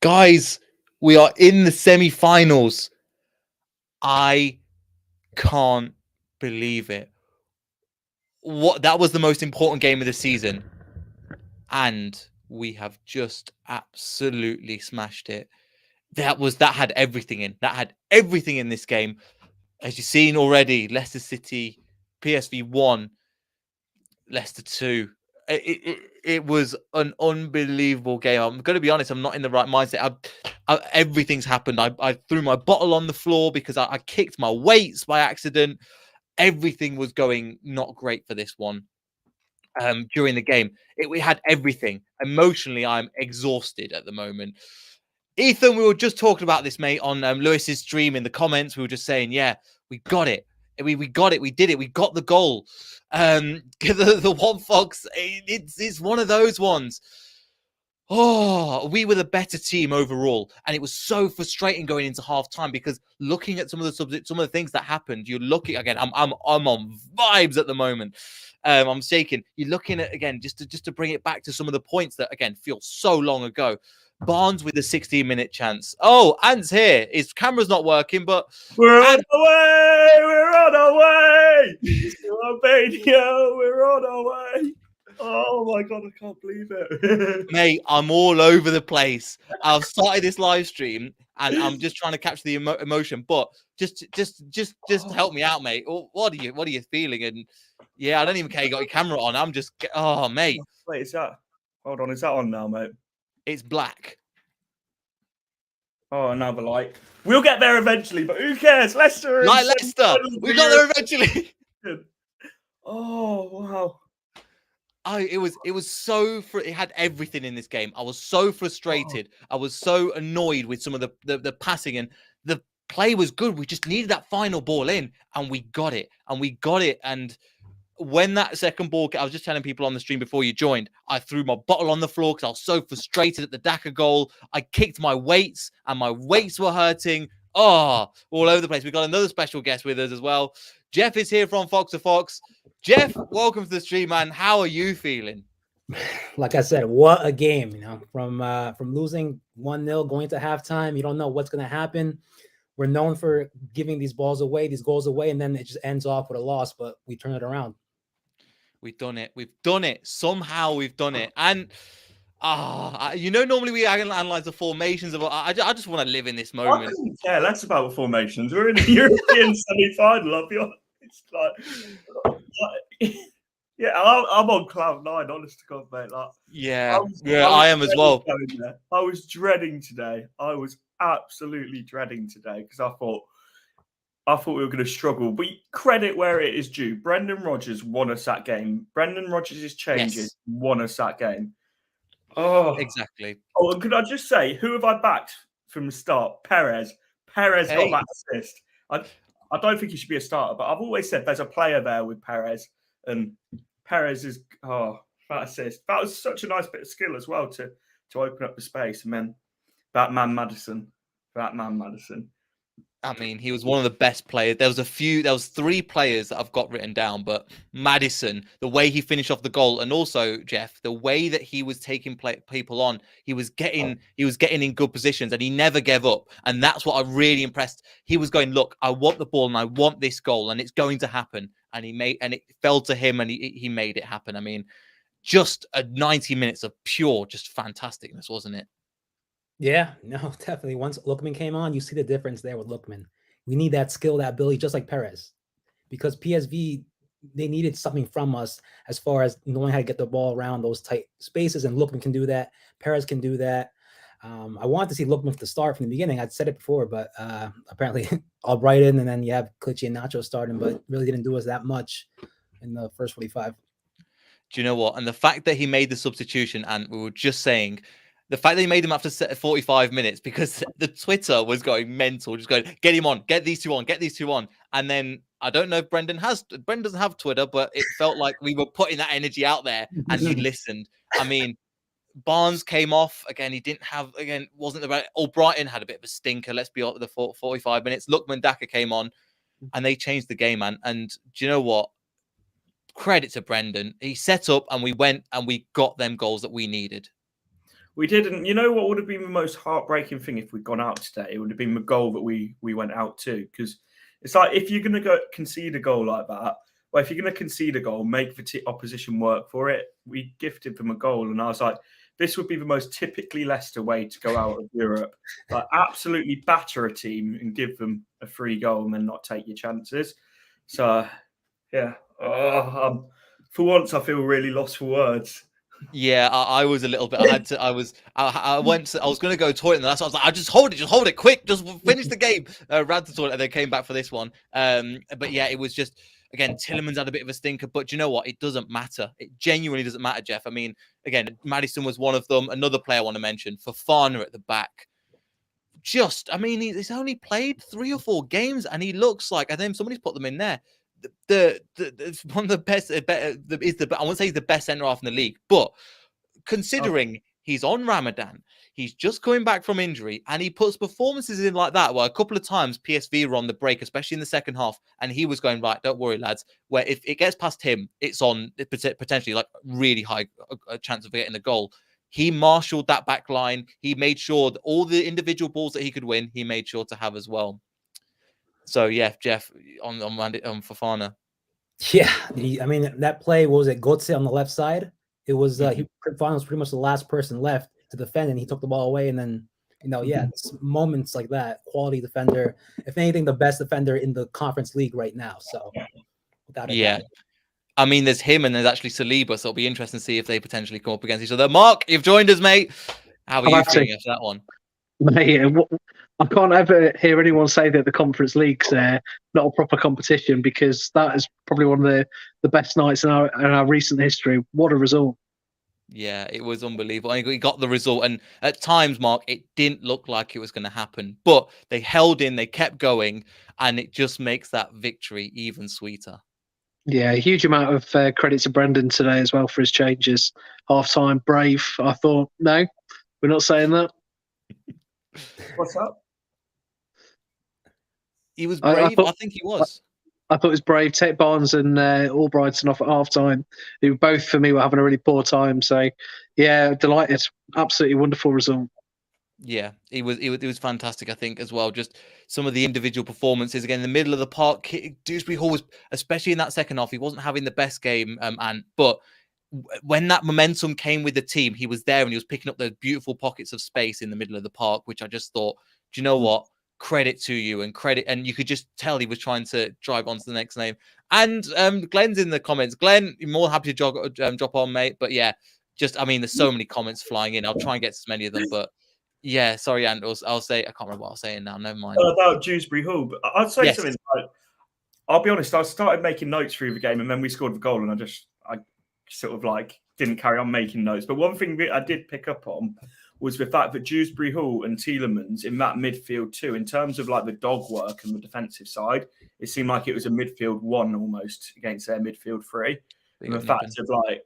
Guys, we are in the semi-finals. I can't believe it. That was the most important game of the season. And we have just absolutely smashed it. That had everything in. That had everything in this game. As you've seen already, Leicester City, PSV 1, Leicester 2. It was an unbelievable game. I'm going to be honest, I'm not in the right mindset. Everything's happened. I threw my bottle on the floor because I kicked my weights by accident. Everything was going not great for this one during the game. We had everything. Emotionally, I'm exhausted at the moment. Ethan, we were just talking about this, mate, on Lewis's stream in the comments. We were just saying, yeah, we got it. We got it. We did it. We got the goal. The one Fox, it's one of those ones. Oh, we were the better team overall, and it was so frustrating going into half time because looking at some of the things that happened, you're looking again. I'm on vibes at the moment. I'm shaking. You're looking at again just to bring it back to some of the points that again feel so long ago. Barnes with a 16-minute chance. Oh, Ant's here. His camera's not working, but we're on our way. We're on our way. To Albania. We're on our way. Oh my God, I can't believe it. Mate, I'm all over the place. I've started this live stream and I'm just trying to capture the emotion, but just help me out, mate. What are you feeling? And yeah, I don't even care you got your camera on. I'm just mate. Wait, is that on now, mate? It's black. Oh, another light. We'll get there eventually, but who cares? Leicester. Like Leicester. We got there eventually. Oh, wow. It was it had everything in this game. I was so frustrated. I was so annoyed with some of the passing, and the play was good. We just needed that final ball in, and we got it. And when that second ball, I was just telling people on the stream before you joined, I threw my bottle on the floor because I was so frustrated at the Daka goal. I kicked my weights, and my weights were hurting. Oh, all over the place. We got another special guest with us as well. Jeff is here from Fox to Fox. Jeff, welcome to the stream, man. How are you feeling? Like I said, what a game, from losing 1-0 going to halftime. You don't know what's going to happen. We're known for giving these goals away, and then it just ends off with a loss, but we turn it around. We've done it. Somehow we've done it. And normally we analyze the formations of. I just want to live in this moment. I couldn't care less about the formations. We're in the European semi-final. I'll be honest. Yeah, I'm on cloud 9. Honest to God, mate. I am as well. I was dreading today. I was absolutely dreading today because I thought we were going to struggle. But credit where it is due. Brendan Rodgers won us that game. Brendan Rodgers' changes won us that game. Oh, exactly. Oh, and could I just say, who have I backed from the start? Perez. Perez got that assist. I don't think he should be a starter, but I've always said there's a player there with Perez, and Perez is that assist. That was such a nice bit of skill as well to open up the space. And then that man Maddison. I mean, he was one of the best players. There was 3 players that I've got written down, but Maddison, the way he finished off the goal, and also Jeff, the way that he was taking people on, he was getting in good positions, and he never gave up. And that's what I really impressed. He was going, look, I want the ball and I want this goal, and it's going to happen. And it fell to him, and he made it happen. I mean, just 90 minutes of pure, just fantasticness, wasn't it? Yeah, no, definitely. Once Lookman came on, you see the difference there with Lookman. We need that skill, that ability, just like Perez, because PSV, they needed something from us as far as knowing how to get the ball around those tight spaces, and Lookman can do that. Perez can do that. I wanted to see Lookman from the start, from the beginning. I'd said it before, but apparently Albrighton, and then you have Clichy and Nacho starting, but really didn't do us that much in the first 45. Do you know what? And the fact that he made the substitution, and we were just saying, the fact that he made him after 45 minutes, because the Twitter was going mental, just going, get him on, get these two on. And then I don't know if Brendan doesn't have Twitter, but it felt like we were putting that energy out there and he listened. I mean, Barnes came off again. He wasn't the right. Brighton had a bit of a stinker. Let's be honest, the 45 minutes. Lookman, Daka came on and they changed the game, man. And do you know what? Credit to Brendan. He set up and we went and we got them goals that we needed. We didn't. You know what would have been the most heartbreaking thing if we'd gone out today? It would have been the goal that we went out to. Because it's like, if you're going to go concede a goal like that, well, if you're going to concede a goal, make the opposition work for it. We gifted them a goal, and I was like, this would be the most typically Leicester way to go out of Europe. Like, absolutely batter a team and give them a free goal and then not take your chances. So, yeah. For once, I feel really lost for words. Yeah, I was a little bit. I was going to go to the toilet, and that's why I was like, just hold it quick, just finish the game. Ran to the toilet, and then came back for this one. But yeah, it was just, again, Tielemans had a bit of a stinker, but you know what? It doesn't matter. It genuinely doesn't matter, Jeff. I mean, again, Maddison was one of them. Another player I want to mention, Fofana at the back. He's only played 3 or 4 games, and he looks like, I think somebody's put them in there. The one of the best, I won't say he's the best centre half in the league, but considering he's on Ramadan, he's just coming back from injury, and he puts performances in like that. Well, a couple of times PSV were on the break, especially in the second half, and he was going, right, don't worry, lads. Where if it gets past him, it's on potentially like really high a chance of getting a goal. He marshaled that back line. He made sure that all the individual balls that he could win, he made sure to have as well. So yeah, Jeff, on Fofana. Yeah, I mean, that play, what was it, Götze on the left side? It was Fofana was pretty much the last person left to defend, and he took the ball away. And then, moments like that, quality defender. If anything, the best defender in the Conference League right now. So, without a doubt. I mean, there's him and there's actually Saliba, so it'll be interesting to see if they potentially come up against each other. Mark, you've joined us, mate. How are you feeling after that one? Mate, I can't ever hear anyone say that the Conference League's not a proper competition, because that is probably one of the best nights in our recent history. What a result. Yeah, it was unbelievable. He got the result, and at times, Mark, it didn't look like it was going to happen, but they held in, they kept going, and it just makes that victory even sweeter. Yeah, a huge amount of credit to Brendan today as well for his changes. Half-time, brave. I thought, no, we're not saying that. What's up? He was brave. I think he was. I thought it was brave. Take Barnes and Albrighton off at half-time, who both, for me, were having a really poor time. So, yeah, delighted. Absolutely wonderful result. Yeah, it was fantastic, I think, as well. Just some of the individual performances. Again, in the middle of the park, Dewsbury Hall was, especially in that second half, he wasn't having the best game. But when that momentum came with the team, he was there and he was picking up those beautiful pockets of space in the middle of the park, which I just thought, do you know what? Credit to you, and you could just tell he was trying to drive on to the next name. And Glenn's in the comments. Glenn, you're more happy to drop on, mate. But yeah, there's so many comments flying in. I'll try and get as many of them, but. Yeah, sorry, and I'll say, I can't remember what I was saying now. Never mind. About Dewsbury Hall, but I'd say something. I'll be honest. I started making notes through the game, and then we scored the goal, and I sort of like didn't carry on making notes. But one thing that I did pick up on was the fact that Dewsbury Hall and Tielemans in that midfield too, in terms of like the dog work and the defensive side, it seemed like it was a midfield 1 almost against their midfield 3. And the fact of like,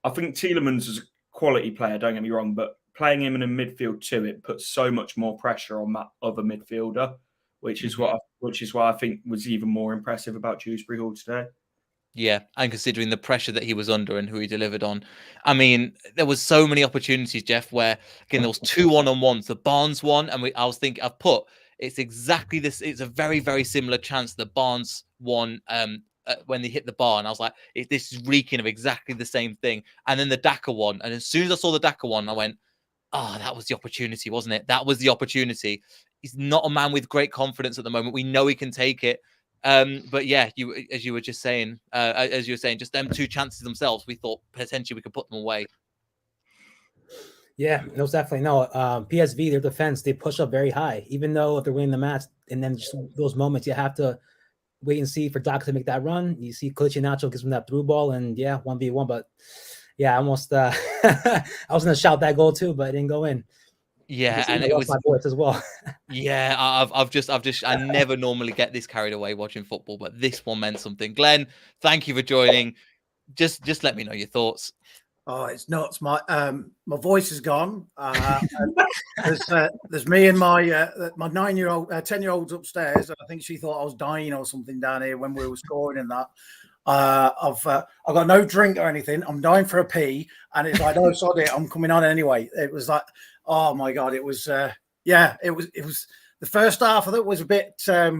I think Tielemans is a quality player. Don't get me wrong, but playing him in a midfield 2, it puts so much more pressure on that other midfielder, which is why I think was even more impressive about Dewsbury Hall today. Yeah, and considering the pressure that he was under and who he delivered on, I mean, there was so many opportunities, Jeff, where again there was 2 1-on-1s, the Barnes one, and I was thinking, it's exactly this. It's a very, very similar chance the Barnes one when they hit the bar, and I was like, this is reeking of exactly the same thing. And then the Daka one, and as soon as I saw the Daka one, I went, oh, that was the opportunity, wasn't it? That was the opportunity. He's not a man with great confidence at the moment. We know he can take it. But yeah, as you were saying, just them 2 chances themselves, we thought potentially we could put them away. Yeah, it was definitely no. PSV, their defense, they push up very high, even though if they're winning the match, and then just those moments you have to wait and see for Doc to make that run. You see Nacho gives him that through ball, and yeah, 1v1, but yeah, almost I was gonna shout that goal too, but it didn't go in. Yeah, and it was my voice as well. Yeah, I never normally get this carried away watching football, but this one meant something. Glenn, thank you for joining. Just let me know your thoughts. Oh, it's nuts. My voice is gone. There's me and my 10-year-old upstairs. I think she thought I was dying or something down here when we were scoring and that. I've got no drink or anything. I'm dying for a pee, and it's like, no, sod it, I'm coming on anyway. It was like, oh my god, it was it was the first half of it was a bit but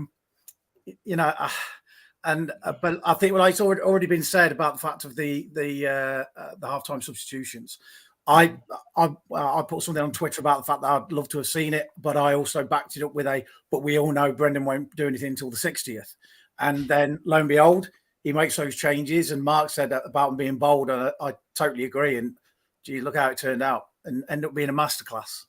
I think what it's already been said about the fact of the halftime substitutions. I put something on Twitter about the fact that I'd love to have seen it, but I also backed it up with but we all know Brendan won't do anything until the 60th. And then lo and behold, he makes those changes. And Mark said that about him being bold, and I totally agree. And gee, look how it turned out, and ended up being a masterclass.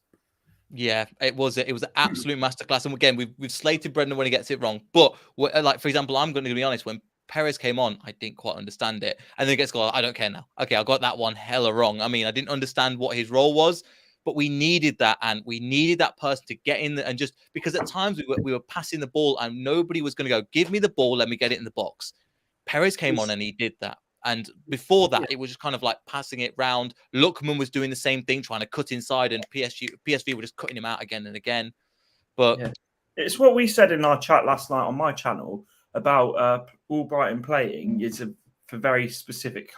Yeah, it was an absolute masterclass. And again, we've slated Brendan when he gets it wrong. But like, for example, I'm going to be honest, when Perez came on, I didn't quite understand it. And then he gets go, I don't care now. Okay, I got that one hella wrong. I mean, I didn't understand what his role was, but we needed that. And we needed that person to get in there, and just because at times we were passing the ball and nobody was going to go, give me the ball, let me get it in the box. Perez came on and he did that. And before that, it was just kind of like passing it round. Lookman was doing the same thing, trying to cut inside, and PSV were just cutting him out again and again. But it's what we said in our chat last night on my channel about Albrighton playing is for very specific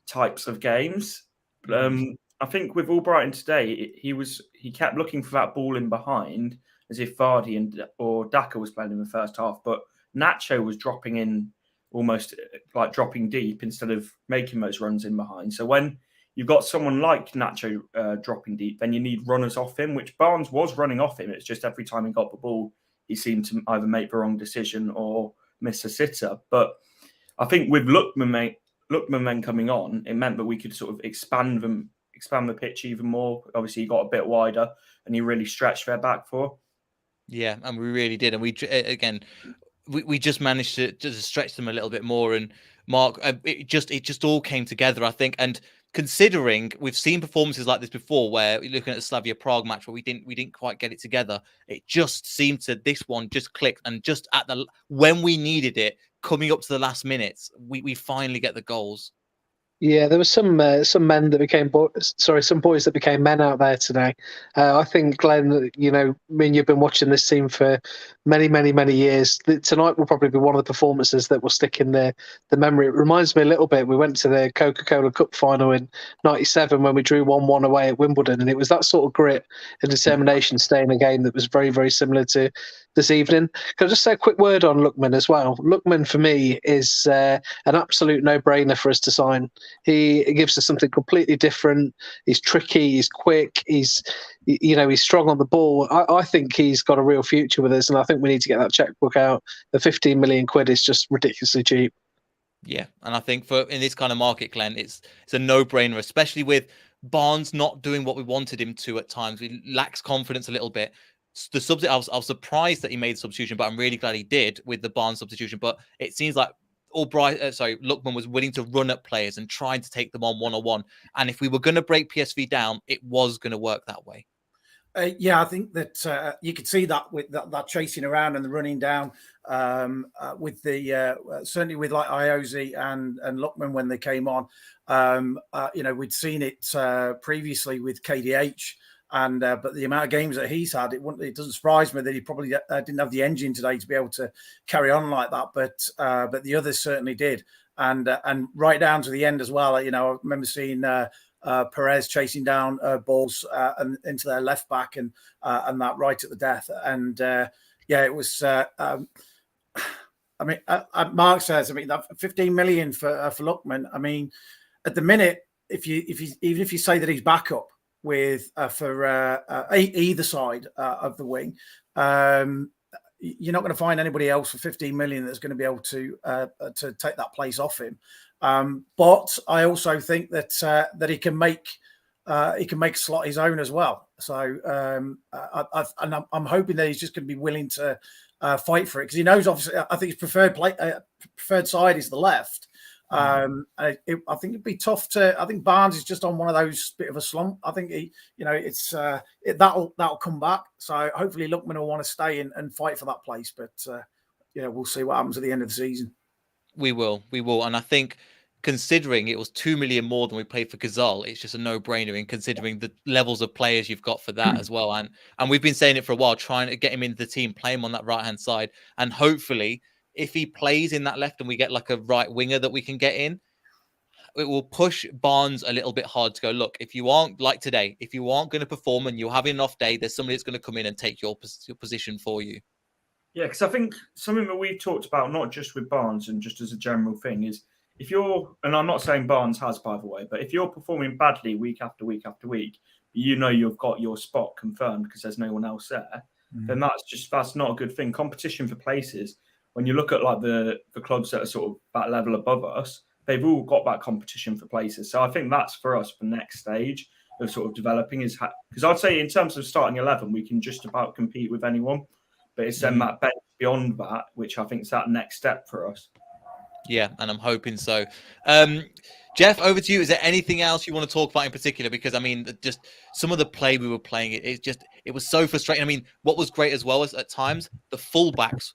types of games. I think with Albrighton today, he kept looking for that ball in behind, as if Vardy or Daka was playing in the first half, but Nacho was dropping in, almost like dropping deep instead of making those runs in behind. So when you've got someone like Nacho dropping deep, then you need runners off him, which Barnes was running off him. It's just every time he got the ball, he seemed to either make the wrong decision or miss a sitter. But I think with Lookman then coming on, it meant that we could sort of expand the pitch even more. Obviously, he got a bit wider and he really stretched their back four. Yeah, and we really did. And we just managed to just stretch them a little bit more. And Mark, it just all came together, I think. And considering we've seen performances like this before, where you're looking at the Slavia Prague match where we didn't quite get it together, it just seemed to this one just clicked, and just when we needed it, coming up to the last minutes, we finally get the goals. Yeah, there was some men that became some boys that became men out there today. I think, Glenn, me and you've been watching this team for many, many, many years. Tonight will probably be one of the performances that will stick in the memory. It reminds me a little bit. We went to the Coca-Cola Cup final in '97 when we drew 1-1 away at Wimbledon, and it was that sort of grit and determination staying a game that was very, very similar to this evening. Can I just say a quick word on Lookman as well? Lookman for me is an absolute no-brainer for us to sign. He gives us something completely different. He's tricky. He's quick. He's strong on the ball. I think he's got a real future with us, and I think we need to get that checkbook out. The 15 million quid is just ridiculously cheap. Yeah, and I think in this kind of market, Glenn, it's a no-brainer, especially with Barnes not doing what we wanted him to at times. He lacks confidence a little bit. I was surprised that he made the substitution, but I'm really glad he did with the Barnes substitution. But it seems like Lookman was willing to run at players and trying to take them on one-on-one. And if we were going to break PSV down, it was going to work that way. I think that you could see that with that chasing around and the running down with the certainly with like Iosi and Lookman when they came on. We'd seen it previously with KDH. And but the amount of games that he's had, it doesn't surprise me that he probably didn't have the engine today to be able to carry on like that. But the others certainly did, and right down to the end as well. I remember seeing Perez chasing down balls and into their left back and that right at the death. And it was. Mark says, that 15 million for Lookman. At the minute, even if you say that he's backup with for either side of the wing, you're not going to find anybody else for 15 million that's going to be able to take that place off him. But I also think that he can make slot his own as well. So I'm hoping that he's just going to be willing to fight for it, because he knows, obviously, I think his preferred side is the left. I think it'd be tough to. I think Barnes is just on one of those bit of a slump. I think that'll come back. So hopefully Lookman will want to stay and fight for that place. But we'll see what happens at the end of the season. We will, and I think considering it was 2 million more than we paid for Gazal, it's just a no-brainer. In considering the levels of players you've got for that as well, and we've been saying it for a while, trying to get him into the team, play him on that right-hand side, and hopefully if he plays in that left and we get like a right winger that we can get in, it will push Barnes a little bit hard to go, look, if you aren't like today, if you aren't going to perform and you're having an off day, there's somebody that's going to come in and take your position for you. Yeah, because I think something that we've talked about, not just with Barnes and just as a general thing, is if you're, and I'm not saying Barnes has, by the way, but if you're performing badly week after week after week, you know you've got your spot confirmed because there's no one else there, then that's not a good thing. Competition for places, when you look at like the clubs that are sort of that level above us, they've all got that competition for places. So I think that's for us the next stage of sort of developing is because I'd say in terms of starting 11, we can just about compete with anyone. But it's then that bench beyond that, which I think is that next step for us. Yeah, and I'm hoping so. Jeff, over to you. Is there anything else you want to talk about in particular? Because, I mean, just some of the play we were playing, it was so frustrating. I mean, what was great as well is at times, the fullbacks,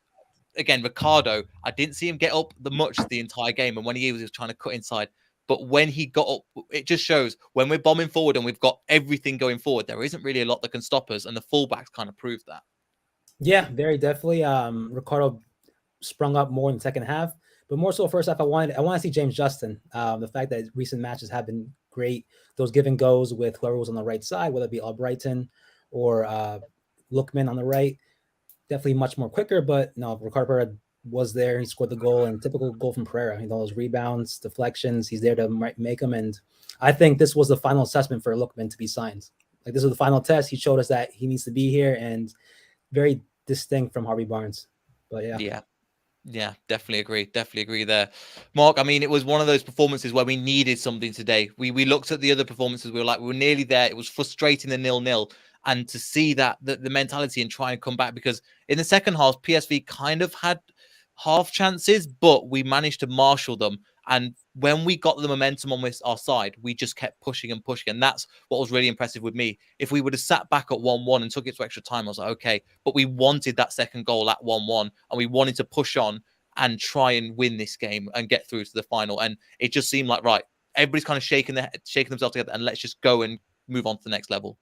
again, Ricardo, I didn't see him get up much the entire game. And when he was trying to cut inside. But when he got up, it just shows when we're bombing forward and we've got everything going forward, there isn't really a lot that can stop us. And the fullbacks kind of proved that. Yeah, very definitely. Ricardo sprung up more in the second half, but more so first half. I want to see James Justin. The fact that recent matches have been great, those give and goes with whoever was on the right side, whether it be Albrighton or Lookman on the right, definitely much more quicker. But no, Ricardo Pereira was there. He scored the goal, and typical goal from Pereira. All those rebounds, deflections, he's there to make them. And I think this was the final assessment for Lookman to be signed. Like, this was the final test. He showed us that he needs to be here, and very distinct from Harvey Barnes. But yeah, definitely agree there. Mark, I mean, it was one of those performances where we needed something today. We looked at the other performances, we were nearly there. It was frustrating, the 0-0, and to see that the mentality and try and come back, because in the second half PSV kind of had half chances, but we managed to marshal them. And when we got the momentum on our side, we just kept pushing and pushing. And that's what was really impressive with me. If we would have sat back at 1-1 and took it to extra time, I was like, okay. But we wanted that second goal at 1-1, and we wanted to push on and try and win this game and get through to the final. And it just seemed like, right, everybody's kind of shaking themselves together, and let's just go and move on to the next level.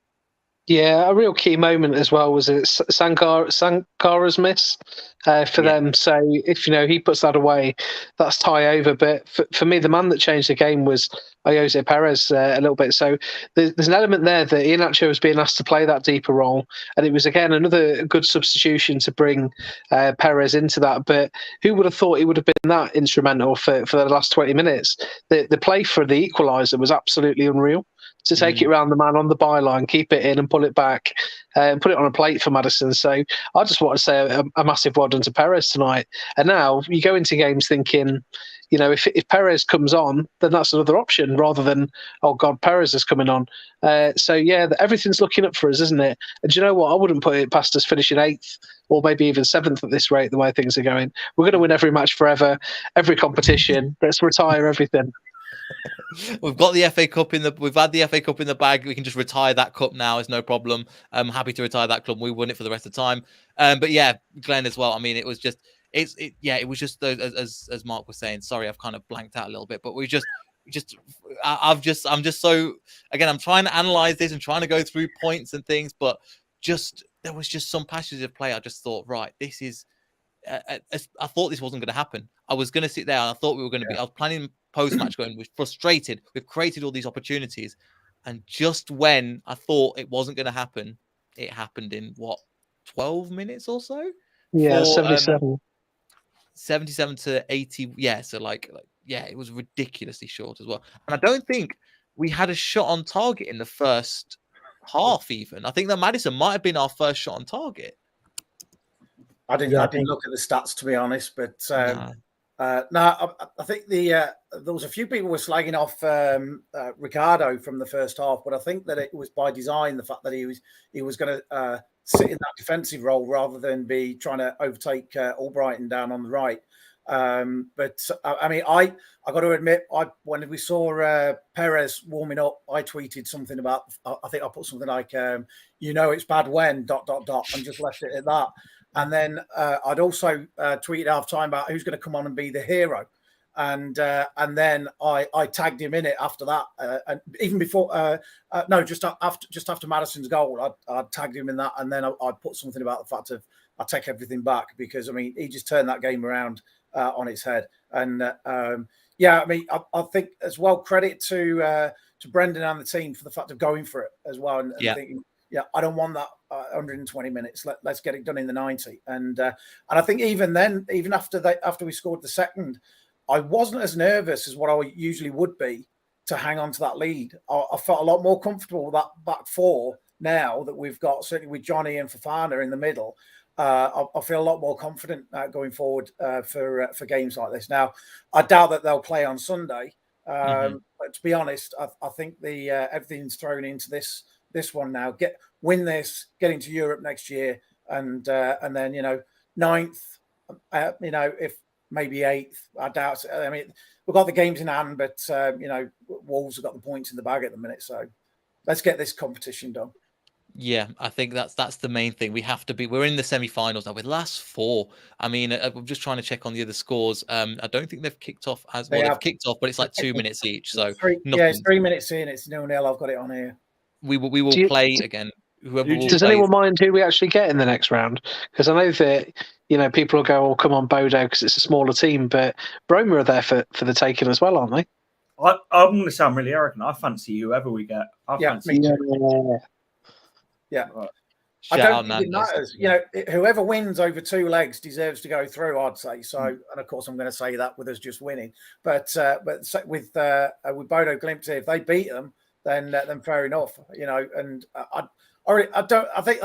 Yeah, a real key moment as well was Sankara's miss for them. So if he puts that away, that's tie over. But for me, the man that changed the game was Jose Perez a little bit. So there's an element there that Iheanacho was being asked to play that deeper role, and it was again another good substitution to bring Perez into that. But who would have thought he would have been that instrumental for the last 20 minutes? The play for the equaliser was absolutely unreal. To take it around the man on the byline, keep it in and pull it back and put it on a plate for Maddison. So I just want to say a massive well done to Perez tonight. And now you go into games thinking, if Perez comes on, then that's another option rather than, oh God, Perez is coming on. So yeah, everything's looking up for us, isn't it? And do you know what? I wouldn't put it past us finishing 8th or maybe even 7th at this rate, the way things are going. We're going to win every match forever, every competition. Let's retire everything. We've got the FA Cup we've had the FA Cup in the bag. We can just retire that cup now. It's no problem. I'm happy to retire that club. We won it for the rest of the time. But yeah, Glenn as well. I mean, it was just, it was just those, as Mark was saying, sorry, I've kind of blanked out a little bit, but I'm just so, again, I'm trying to analyze this and trying to go through points and things, but there was just some passages of play. I just thought, right, this is, I thought this wasn't going to happen. I was going to sit there and I thought we were going to be, I was planning post-match going, we're frustrated. We've created all these opportunities. And just when I thought it wasn't going to happen, it happened in 12 minutes or so? Yeah, 77. 77 to 80. Yeah. So it was ridiculously short as well. And I don't think we had a shot on target in the first half even. I think that Maddison might have been our first shot on target. I didn't look at the stats, to be honest, but I think there was a few people were slagging off Ricardo from the first half, but I think that it was by design, the fact that he was going to sit in that defensive role rather than be trying to overtake Albrighton down on the right. But I mean, I got to admit, when we saw Perez warming up, I tweeted something about, I think I put something like, it's bad when ... and just left it at that. And then I'd also tweeted half time about who's going to come on and be the hero. and then I tagged him in it after that, and even before no, just after Maddison's goal, I tagged him in that, and then I put something about the fact of I take everything back, because I mean he just turned that game around on its head, and yeah, I mean I think as well, credit to Brendan and the team for the fact of going for it as well, and thinking, yeah, I don't want that 120 minutes. Let's get it done in the 90. And I think even then, even after we scored the second, I wasn't as nervous as what I usually would be to hang on to that lead. I felt a lot more comfortable with that back four now that we've got, certainly with Johnny and Fofana in the middle. I feel a lot more confident going forward for games like this. Now, I doubt that they'll play on Sunday. But to be honest, I think the everything's thrown into this one now. Win this, get into Europe next year, and then 9th, if maybe 8th. I doubt it. I mean, we've got the games in hand, but Wolves have got the points in the bag at the minute. So let's get this competition done. Yeah, I think that's the main thing. We have to be. We're in the semi-finals now with last 4. I mean, I'm just trying to check on the other scores. I don't think they've kicked off as well. They've kicked off, but it's like 2 minutes each. So it's 3 minutes in. It's 0-0. I've got it on here. We will play again. Does anyone mind who we actually get in the next round? Because I know that people will go, "Oh, come on, Bodo," because it's a smaller team, but Roma are there for the taking as well, aren't they? I'm going to sound really arrogant. I fancy whoever we get. Yeah. Right. I don't think it matters. Whoever wins over 2 legs deserves to go through, I'd say. So, and of course, I'm going to say that with us just winning. But with Bodo Glimt, if they beat them, then fair enough. And I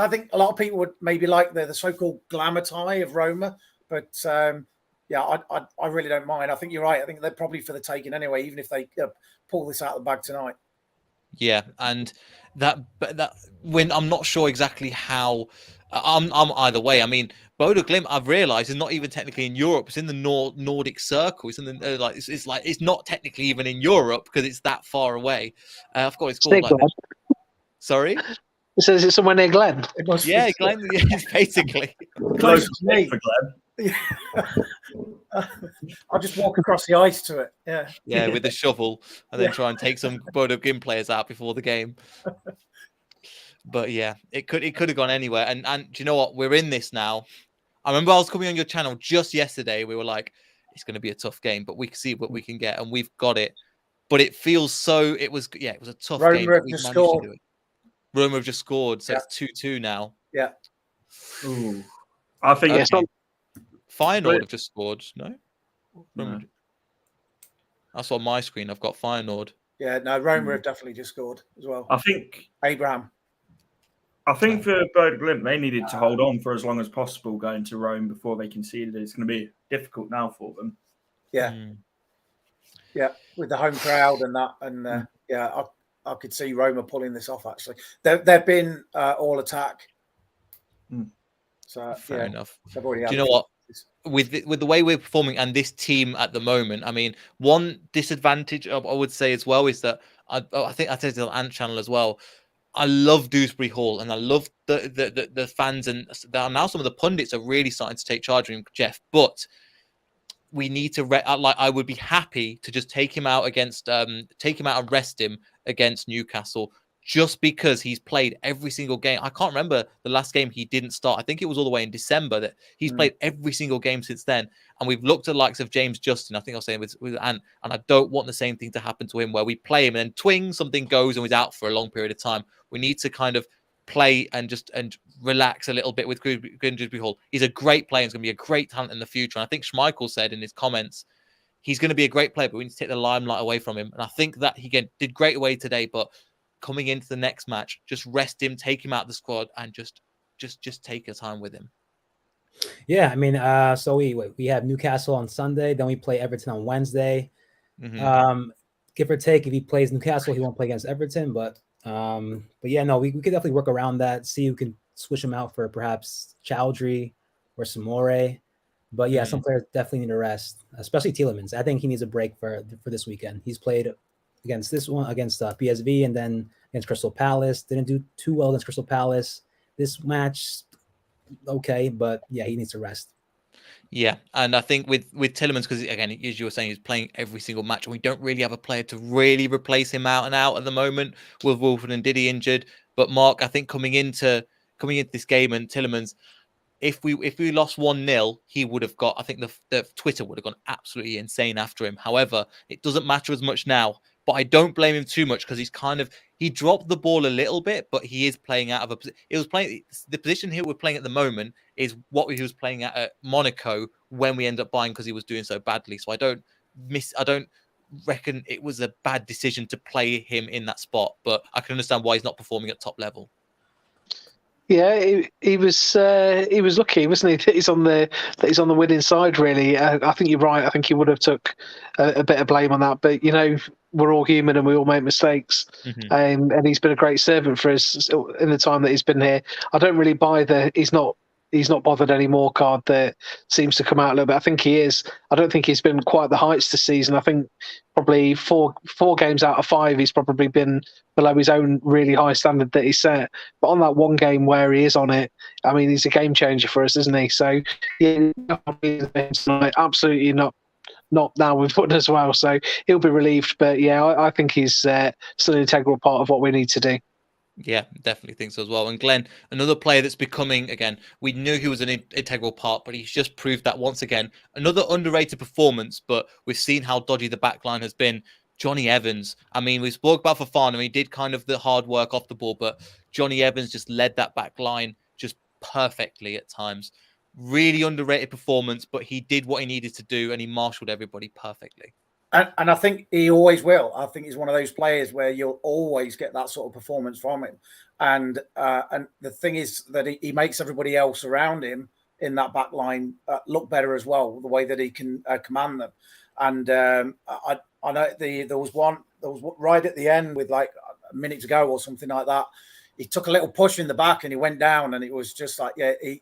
think a lot of people would maybe like the so-called glamour tie of Roma, but I really don't mind. I think you're right. I think they're probably for the taking anyway, even if they pull this out of the bag tonight. Yeah, and that when I'm not sure exactly how. I'm either way. I mean, Bodo Glimt, I've realised, is not even technically in Europe. It's in the Nordic Circle. It's in the it's not technically even in Europe because it's that far away. I've got it's called like. Sorry. It says it's somewhere near Glen. Glen. Yeah, basically close to me for Glen. I'll just walk across the ice to it. Yeah, with the shovel, and then try and take some Bodo Glimt players out before the game. But yeah, it could have gone anywhere. And do you know what? We're in this now. I remember I was coming on your channel just yesterday. We were like, it's going to be a tough game, but we can see what we can get, and we've got it. But it feels so. It was a tough game. But we managed to do it. Roma have just scored, so it's 2-2 now. Yeah. Ooh. I think Feyenoord have just scored. No. That's on my screen. I've got Feyenoord. Yeah, no, Roma have definitely just scored as well. I think Abraham. I think for Bodo Glimt, they needed to hold on for as long as possible going to Rome before they conceded. It's going to be difficult now for them. Yeah. Yeah, with the home crowd and that. And I could see Roma pulling this off, actually. They've been all attack. So, fair enough. Do you know what? With the way we're performing and this team at the moment, I mean, one disadvantage I would say as well is that I think I said to the Ant channel as well. I love Dewsbury Hall and I love the fans, and now some of the pundits are really starting to take charge of him, Jeff. But we need to I would be happy to just take him out and rest him against Newcastle, just because he's played every single game. I can't remember the last game he didn't start. I think it was all the way in December that he's played every single game since then. And we've looked at the likes of James Justin, I think I was saying with Ant, and I don't want the same thing to happen to him where we play him and then twing, something goes and he's out for a long period of time. We need to kind of play and relax a little bit with Dewsbury Hall. He's a great player. He's going to be a great talent in the future. And I think Schmeichel said in his comments, he's going to be a great player, but we need to take the limelight away from him. And I think that he did great away today, but coming into the next match, just rest him, take him out of the squad, and just take your time with him. Yeah, I mean, so we have Newcastle on Sunday, then we play Everton on Wednesday. Give or take, if he plays Newcastle, he won't play against Everton, but yeah, no, we could definitely work around that. See who can switch him out for perhaps Chowdhury or Samore. But yeah, some players definitely need a rest, especially Tielemans. I think he needs a break for this weekend. He's played against PSV and then against Crystal Palace. Didn't do too well against Crystal Palace. This match, okay, but yeah, he needs to rest. Yeah, and I think with Tielemans, because again, as you were saying, he's playing every single match, and we don't really have a player to really replace him out and out at the moment with Wilfred and Diddy injured. But Mark, I think coming into this game, and Tielemans, if we lost 1-0, he would have got, I think the Twitter would have gone absolutely insane after him. However, it doesn't matter as much now. But I don't blame him too much because he dropped the ball a little bit, but he is playing out of the position he was playing at the moment is what he was playing at Monaco when we end up buying because he was doing so badly. So I don't reckon it was a bad decision to play him in that spot, but I can understand why he's not performing at top level. Yeah, he was lucky, wasn't he? That he's on the winning side. Really, I think you're right. I think he would have took a bit of blame on that. But we're all human and we all make mistakes. Mm-hmm. And he's been a great servant for us in the time that he's been here. I don't really buy he's not bothered anymore card that seems to come out a little bit. I think he is. I don't think he's been quite the heights this season. I think probably four games out of 5, he's probably been below his own really high standard that he set. But on that one game where he is on it, I mean, he's a game changer for us, isn't he? So, yeah, absolutely not now with Wood as well. So he'll be relieved. But yeah, I think he's still an integral part of what we need to do. Yeah, definitely think so as well. And Glenn, another player that's becoming, again, we knew he was an integral part, but he's just proved that once again. Another underrated performance, but we've seen how dodgy the back line has been. Johnny Evans. I mean, we spoke about Fofana. He did kind of the hard work off the ball, but Johnny Evans just led that back line just perfectly at times. Really underrated performance, but he did what he needed to do and he marshaled everybody perfectly. And I think he always will. I think he's one of those players where you'll always get that sort of performance from him. And the thing is that he makes everybody else around him in that back line look better as well, the way that he can command them. And I know there was one right at the end with like a minute to go or something like that. He took a little push in the back and he went down, and it was just like, yeah, he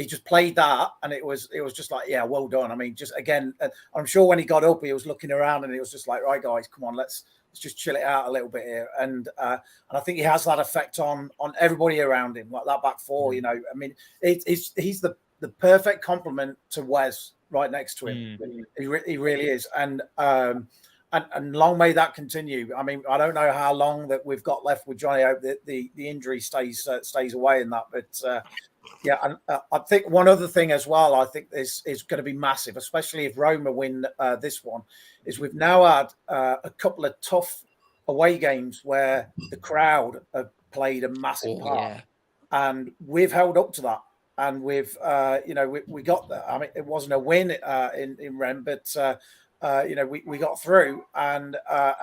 just played that, and it was just like, yeah, well done. I mean, just again, I'm sure when he got up, he was looking around and he was just like, right, guys, come on, let's just chill it out a little bit here. And I think he has that effect on everybody around him, like that back four. I mean, he's the perfect complement to Wes right next to him. He really is, and long may that continue. I mean, I don't know how long that we've got left with Johnny. I hope that the injury stays away in that. But yeah, and I think one other thing as well, I think is going to be massive, especially if Roma win this one, is we've now had a couple of tough away games where the crowd have played a massive part, and we've held up to that. And we've, we got that. I mean, it wasn't a win in Rennes, but we got through, and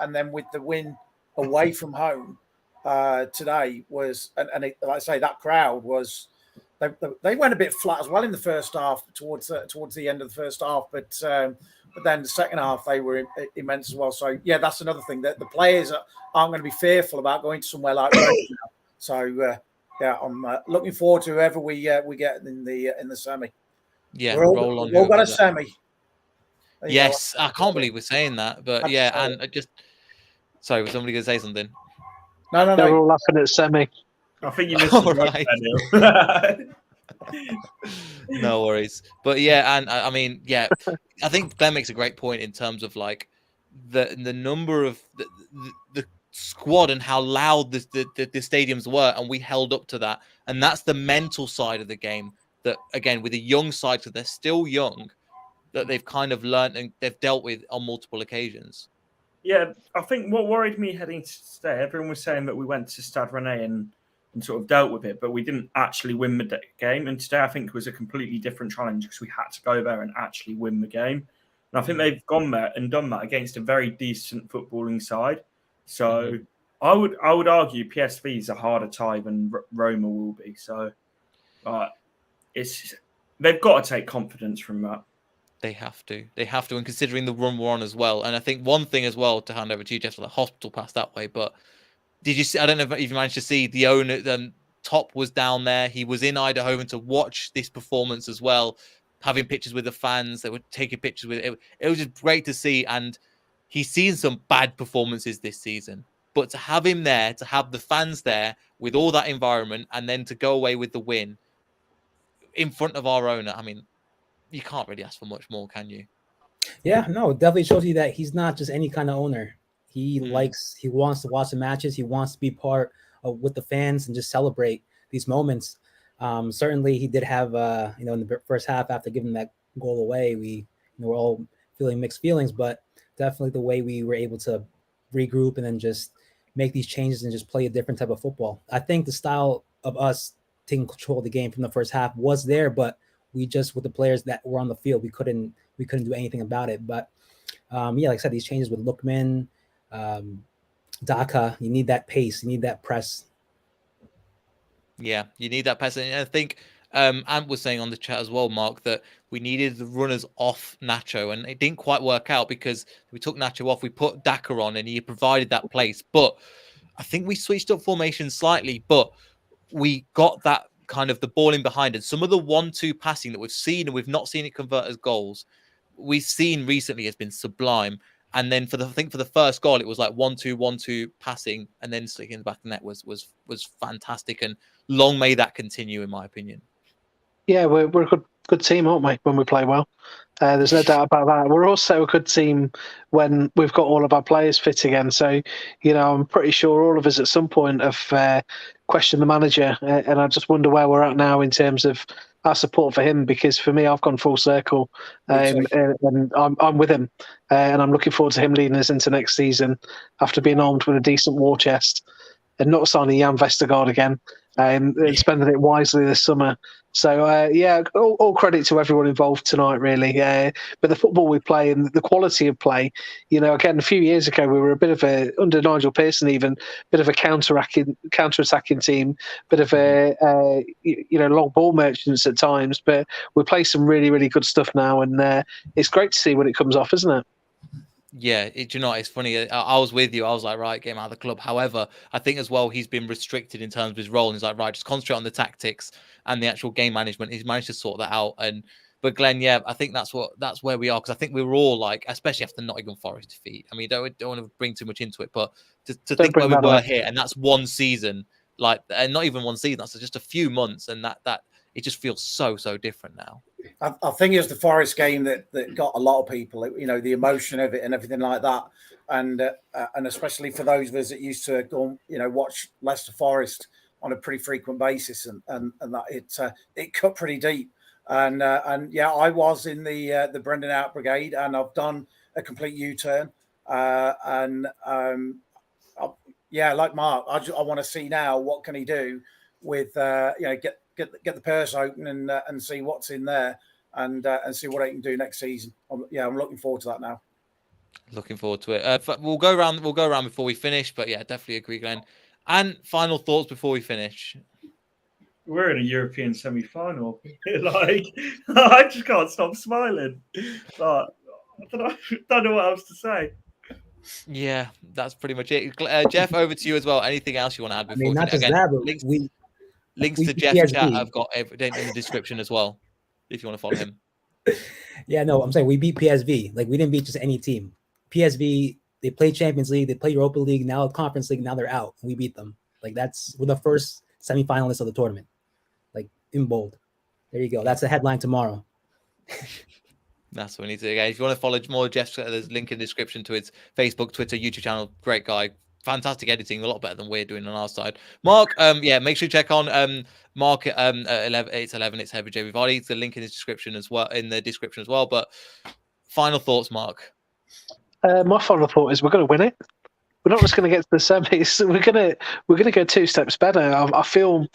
then with the win away from home today was, like I say, that crowd was, they went a bit flat as well in the first half towards the end of the first half, but then the second half they were immense as well. So yeah, that's another thing that the players aren't going to be fearful about going to somewhere like Rome now. So yeah, I'm looking forward to whoever we get in the semi. Yeah, we're all got a semi. Yes, I can't believe we're saying that, but yeah, and I just sorry, was somebody going to say something? No. They're all laughing at semi. I think you missed the right. No worries, but yeah, and I mean, yeah, I think Glenn makes a great point in terms of like the number of the squad and how loud the stadiums were, and we held up to that, and that's the mental side of the game. That again, with a young side, so they're still young, that they've kind of learned and they've dealt with on multiple occasions. Yeah, I think what worried me heading to today, everyone was saying that we went to Stade Rennais and sort of dealt with it, but we didn't actually win the game. And today I think was a completely different challenge because we had to go there and actually win the game. And I think they've gone there and done that against a very decent footballing side. So I would argue PSV is a harder tie than Roma will be. So they've got to take confidence from that. They have to, and considering the run we're on as well. And I think one thing as well to hand over to you, Jeff, the hospital pass that way. But did you see? I don't know if you managed to see the owner. Top was down there. He was in Eindhoven to watch this performance as well, having pictures with the fans. They were taking pictures with it. It was just great to see. And he's seen some bad performances this season, but to have him there, to have the fans there with all that environment, and then to go away with the win in front of our owner. I mean, you can't really ask for much more, can you? Yeah, no, it definitely shows you that he's not just any kind of owner. He wants to watch the matches. He wants to be part of with the fans and just celebrate these moments. Certainly, he did have, in the first half after giving that goal away, we were all feeling mixed feelings, but definitely the way we were able to regroup and then just make these changes and just play a different type of football. I think the style of us taking control of the game from the first half was there, but we just, with the players that were on the field, we couldn't do anything about it. But like I said, these changes with Lookman, Daka, you need that pace, you need that press. Yeah, you need that pace. And I think Ant was saying on the chat as well, Mark, that we needed the runners off Nacho, and it didn't quite work out because we took Nacho off, we put Daka on, and he provided that place. But I think we switched up formation slightly, but we got that kind of the ball in behind, and some of the 1-2 passing that we've seen, and we've not seen it convert as goals, we've seen recently has been sublime. And then for the first goal, it was like 1-2 passing, and then sticking in the back of the net was fantastic, and long may that continue, in my opinion. Yeah, we're a good team, aren't we? When we play well, there's no doubt about that. We're also a good team when we've got all of our players fit again. So, I'm pretty sure all of us at some point have questioned the manager, and I just wonder where we're at now in terms of our support for him. Because for me, I've gone full circle, and I'm with him, and I'm looking forward to him leading us into next season after being armed with a decent war chest and not signing Jan Vestergaard again, and spending it wisely this summer. So, all credit to everyone involved tonight, really. But the football we play and the quality of play, again, a few years ago, we were a bit of under Nigel Pearson even, bit of a counter-attacking team, bit of long ball merchants at times. But we play some really, really good stuff now, and it's great to see when it comes off, isn't it? Yeah, it's funny. I was with you. I was like, right, get him out of the club. However, I think as well, he's been restricted in terms of his role. And he's like, right, just concentrate on the tactics and the actual game management. He's managed to sort that out. But Glenn, yeah, I think that's where we are. Because I think we were all like, especially after Nottingham Forest defeat. I mean, don't want to bring too much into it, but to think where we were here, and that's one season, and not even one season, that's just a few months, and that it just feels so different now. I think it was the Forest game that got a lot of people, the emotion of it and everything like that. And especially for those of us that used to go, watch Leicester Forest on a pretty frequent basis, and that it cut pretty deep. And I was in the Brendan Out Brigade, and I've done a complete U-turn. Like Mark, I want to see now what can he do with get the purse open and see what's in there, and see what I can do next season. I'm looking forward to that now. Looking forward to it. We'll go around before we finish, but yeah, definitely agree, Glenn. And final thoughts before we finish. We're in a European semi-final. I just can't stop smiling. I don't know what else to say. Yeah, that's pretty much it. Jeff, over to you as well. Anything else you want to add before? Not just that, but links to Jeff's chat I've got everything in the description as well, if you want to follow him. Yeah, no, I'm saying we beat PSV. We didn't beat just any team. PSV, they played Champions League, they played Europa League, now Conference League, now they're out. We beat them. We're the first semi-finalists of the tournament. In bold. There you go. That's the headline tomorrow. That's what we need to do. If you want to follow more Jeff's, there's a link in the description to his Facebook, Twitter, YouTube channel. Great guy. Fantastic editing, a lot better than we're doing on our side. Mark, make sure you check on Mark at 11. It's Heavy J Vivaldi. It's the link in the description as well. But final thoughts, Mark. My final thought is we're going to win it. We're not just going to get to the semis. We're going to go 2 steps better. I feel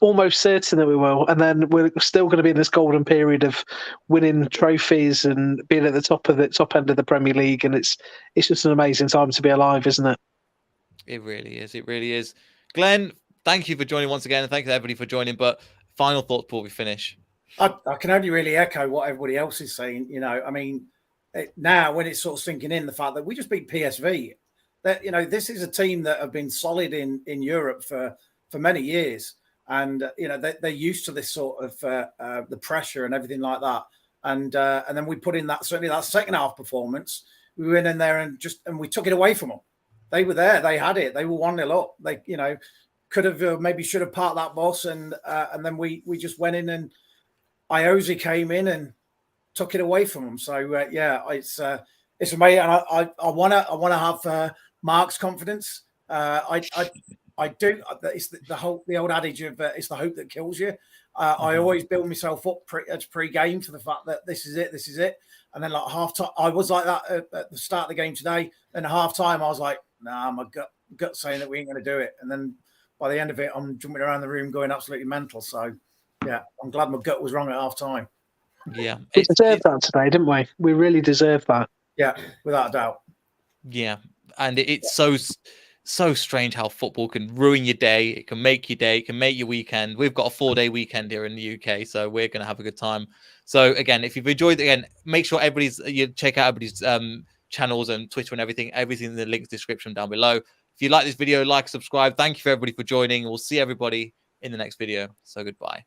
almost certain that we will, and then we're still going to be in this golden period of winning trophies and being at the top end of the Premier League, and it's just an amazing time to be alive, isn't it? It really is. Glenn, thank you for joining once again, and thank you everybody for joining. But final thoughts before we finish. I can only really echo what everybody else is saying. Now when it's sort of sinking in, the fact that we just beat PSV, that this is a team that have been solid in Europe for many years. And they're used to this sort of the pressure and everything like that, and then we put in that second half performance. We went in there and we took it away from them. They were there, they had it, they were 1-0 up. They could have maybe should have parked that bus, and then we just went in, and Iosi came in and took it away from them. So yeah, it's amazing, and I wanna have Mark's confidence. I do. It's the old adage of it's the hope that kills you. I always build myself up pre-game for the fact that this is it. And then like half time, I was like that at the start of the game today. And at half time, I was like, nah, my gut saying that we ain't going to do it. And then by the end of it, I'm jumping around the room going absolutely mental. So yeah, I'm glad my gut was wrong at half time. Yeah, we deserved that today, didn't we? We really deserved that. Yeah, without a doubt. Yeah, and it's so strange how football can ruin your day. It can make your day. It can make your weekend. We've got a 4-day weekend here in the UK, so we're going to have a good time. So again, if you've enjoyed it, again, make sure you check out everybody's channels and Twitter and everything in the links description down below. If you like this video, like, subscribe. Thank you for everybody for joining. We'll see everybody in the next video. So goodbye.